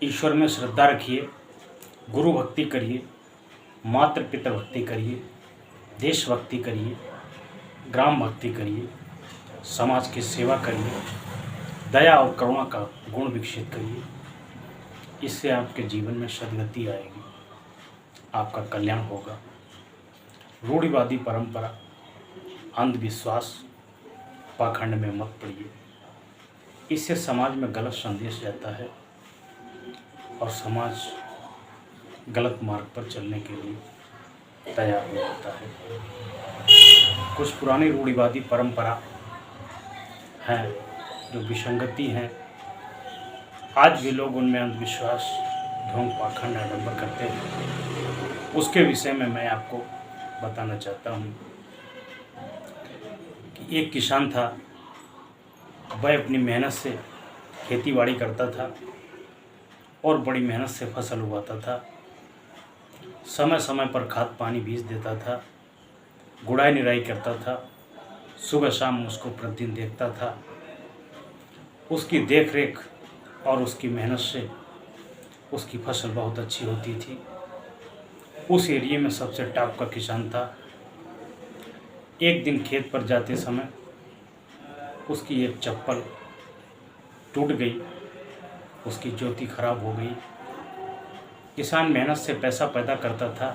ईश्वर में श्रद्धा रखिए, गुरु भक्ति करिए, मातृ पितृ भक्ति करिए, देशभक्ति करिए, ग्राम भक्ति करिए, समाज की सेवा करिए, दया और करुणा का गुण विकसित करिए। इससे आपके जीवन में सद्गति आएगी, आपका कल्याण होगा। रूढ़िवादी परंपरा, अंधविश्वास, पाखंड में मत पड़िए। इससे समाज में गलत संदेश जाता है और समाज गलत मार्ग पर चलने के लिए तैयार हो जाता है। कुछ पुरानी रूढ़िवादी परंपरा हैं जो विसंगति हैं, आज भी लोग उनमें अंधविश्वास, ढोंग, पाखंड, आडंबर करते हैं। उसके विषय में मैं आपको बताना चाहता हूँ कि एक किसान था, वह अपनी मेहनत से खेतीबाड़ी करता था और बड़ी मेहनत से फसल उगाता था। समय समय पर खाद पानी बीज देता था, गुड़ाई निराई करता था, सुबह शाम उसको प्रतिदिन देखता था। उसकी देखरेख और उसकी मेहनत से उसकी फसल बहुत अच्छी होती थी। उस एरिया में सबसे टॉप का किसान था। एक दिन खेत पर जाते समय उसकी एक चप्पल टूट गई, उसकी ज्योति खराब हो गई। किसान मेहनत से पैसा पैदा करता था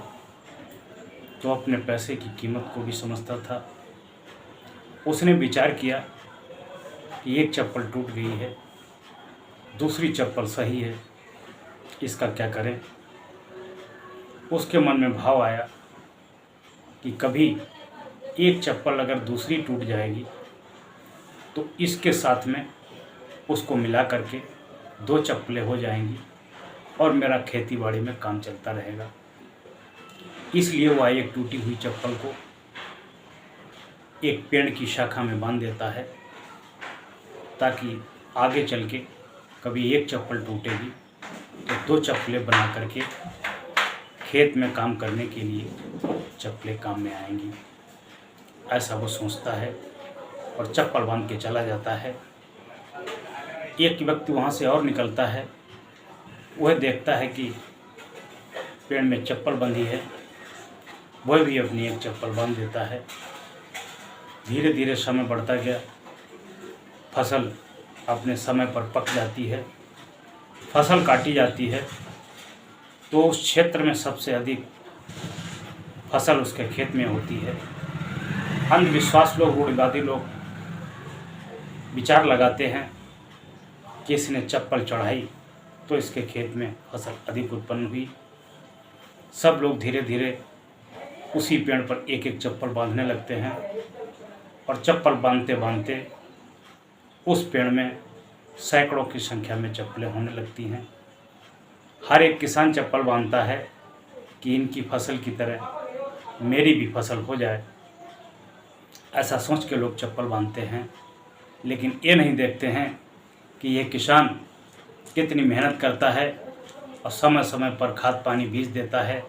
तो अपने पैसे की कीमत को भी समझता था। उसने विचार किया कि एक चप्पल टूट गई है, दूसरी चप्पल सही है, इसका क्या करें। उसके मन में भाव आया कि कभी एक चप्पल अगर दूसरी टूट जाएगी तो इसके साथ में उसको मिला करके 2 चप्पलें हो जाएंगी और मेरा खेतीबाड़ी में काम चलता रहेगा। इसलिए वह एक टूटी हुई चप्पल को एक पेड़ की शाखा में बांध देता है ताकि आगे चल के कभी एक चप्पल टूटेगी तो 2 चप्पलें बना करके खेत में काम करने के लिए चप्पलें काम में आएंगी। ऐसा वो सोचता है और चप्पल बांध के चला जाता है। एक व्यक्ति वहाँ से और निकलता है, वह देखता है कि पेड़ में चप्पल बंधी है, वह भी अपनी एक चप्पल बांध देता है। धीरे धीरे समय बढ़ता गया, फसल अपने समय पर पक जाती है, फसल काटी जाती है तो उस क्षेत्र में सबसे अधिक फसल उसके खेत में होती है। अंधविश्वास लोग, रूढ़िवादी लोग विचार लगाते हैं कि इसने चप्पल चढ़ाई तो इसके खेत में फसल अधिक उत्पन्न हुई। सब लोग धीरे धीरे उसी पेड़ पर एक एक चप्पल बांधने लगते हैं और चप्पल बांधते बांधते उस पेड़ में सैकड़ों की संख्या में चप्पलें होने लगती हैं। हर एक किसान चप्पल बांधता है कि इनकी फसल की तरह मेरी भी फसल हो जाए। ऐसा सोच के लोग चप्पल बांधते हैं, लेकिन ये नहीं देखते हैं कि ये किसान कितनी मेहनत करता है और समय समय पर खाद पानी बीज देता है,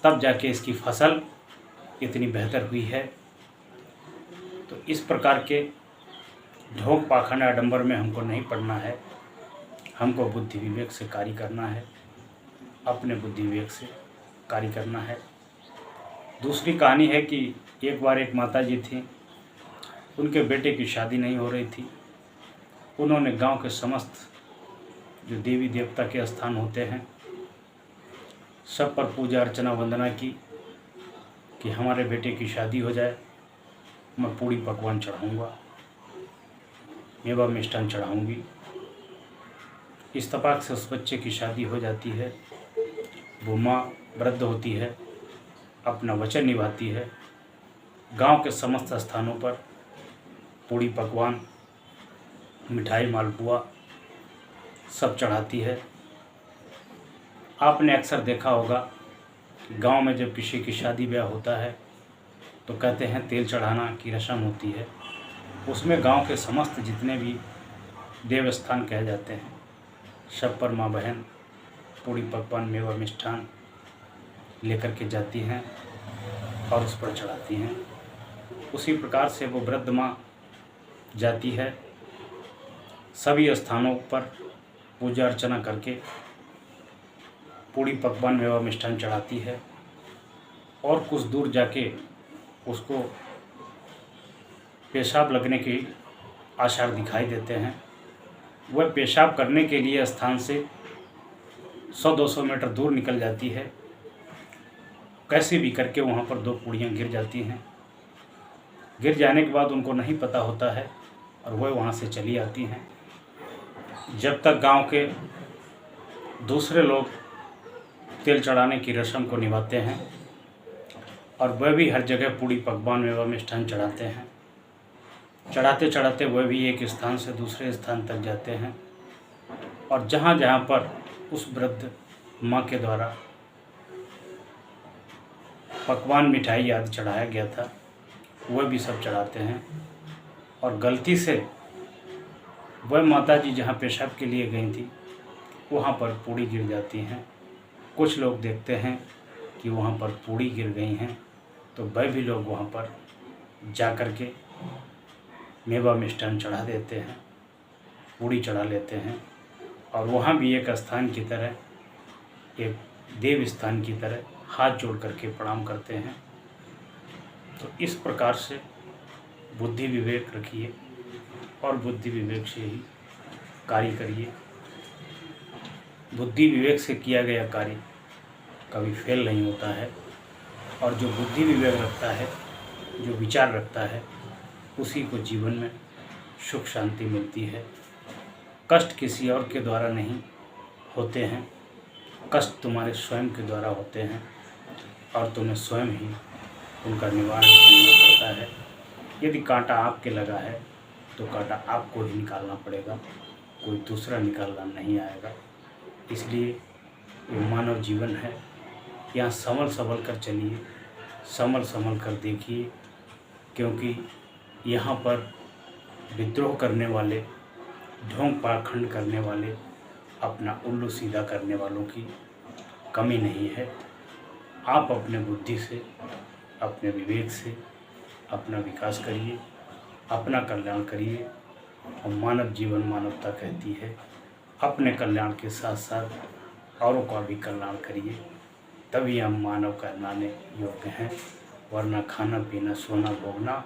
तब जाके इसकी फसल इतनी बेहतर हुई है। तो इस प्रकार के ढोंग, पाखंड, आडंबर में हमको नहीं पड़ना है। हमको बुद्धि विवेक से कार्य करना है, अपने बुद्धि विवेक से कार्य करना है। दूसरी कहानी है कि एक बार एक माताजी थी, उनके बेटे की शादी नहीं हो रही थी। उन्होंने गांव के समस्त जो देवी देवता के स्थान होते हैं सब पर पूजा अर्चना वंदना की कि हमारे बेटे की शादी हो जाए, मैं पूड़ी पकवान चढ़ाऊँगा, मेवा मिष्ठान चढ़ाऊँगी। इस तपाक से उस बच्चे की शादी हो जाती है। वो माँ वृद्ध होती है, अपना वचन निभाती है, गांव के समस्त स्थानों पर पूड़ी पकवान, मिठाई, मालपुआ सब चढ़ाती है। आपने अक्सर देखा होगा कि गांव में जब किसी की शादी ब्याह होता है तो कहते हैं तेल चढ़ाना की रस्म होती है। उसमें गांव के समस्त जितने भी देवस्थान कहे जाते हैं सब पर माँ बहन पूड़ी पकवान, मेवा मिष्ठान लेकर के जाती हैं और उस पर चढ़ाती हैं। उसी प्रकार से वो वृद्ध माँ जाती है, सभी स्थानों पर पूजा अर्चना करके पूड़ी पकवान मेवा मिष्ठान चढ़ाती है और कुछ दूर जाके उसको पेशाब लगने के आसार दिखाई देते हैं। वह पेशाब करने के लिए स्थान से 100-200 मीटर दूर निकल जाती है। कैसे भी करके वहाँ पर 2 पूड़ियाँ गिर जाती हैं। गिर जाने के बाद उनको नहीं पता होता है और वह वहाँ से चली आती हैं। जब तक गांव के दूसरे लोग तेल चढ़ाने की रस्म को निभाते हैं और वह भी हर जगह पूड़ी पकवान मेवा मिष्ठान चढ़ाते हैं। चढ़ाते चढ़ाते वह भी एक स्थान से दूसरे स्थान तक जाते हैं और जहाँ जहाँ पर उस वृद्ध माँ के द्वारा पकवान मिठाई आदि चढ़ाया गया था वह भी सब चढ़ाते हैं। और गलती से वह माता जी जहाँ पेशाब के लिए गई थी वहाँ पर पूड़ी गिर जाती हैं। कुछ लोग देखते हैं कि वहाँ पर पूड़ी गिर गई हैं तो वह भी लोग वहाँ पर जा कर के मेवा मिष्ठान चढ़ा देते हैं, पूड़ी चढ़ा लेते हैं और वहाँ भी एक स्थान की तरह, एक देव स्थान की तरह हाथ जोड़ करके प्रणाम करते हैं। तो इस प्रकार से बुद्धि विवेक रखिए और बुद्धि विवेक से ही कार्य करिए। बुद्धि विवेक से किया गया कार्य कभी फेल नहीं होता है और जो बुद्धि विवेक रखता है, जो विचार रखता है, उसी को जीवन में सुख शांति मिलती है। कष्ट किसी और के द्वारा नहीं होते हैं, कष्ट तुम्हारे स्वयं के द्वारा होते हैं और तुम्हें स्वयं ही उनका निवारण करना पड़ता है। यदि कांटा आपके लगा है तो कांटा आपको ही निकालना पड़ेगा, कोई दूसरा निकालना नहीं आएगा। इसलिए ये मानव जीवन है, यहाँ संभल कर चलिए, संभल कर देखिए, क्योंकि यहाँ पर विद्रोह करने वाले, ढोंग पाखंड करने वाले, अपना उल्लू सीधा करने वालों की कमी नहीं है। आप अपने बुद्धि से, अपने विवेक से अपना विकास करिए, अपना कल्याण करिए। और मानव जीवन, मानवता कहती है अपने कल्याण के साथ साथ औरों का भी कल्याण करिए, तभी हम मानव कहलाने योग्य हैं। वरना खाना पीना सोना भोगना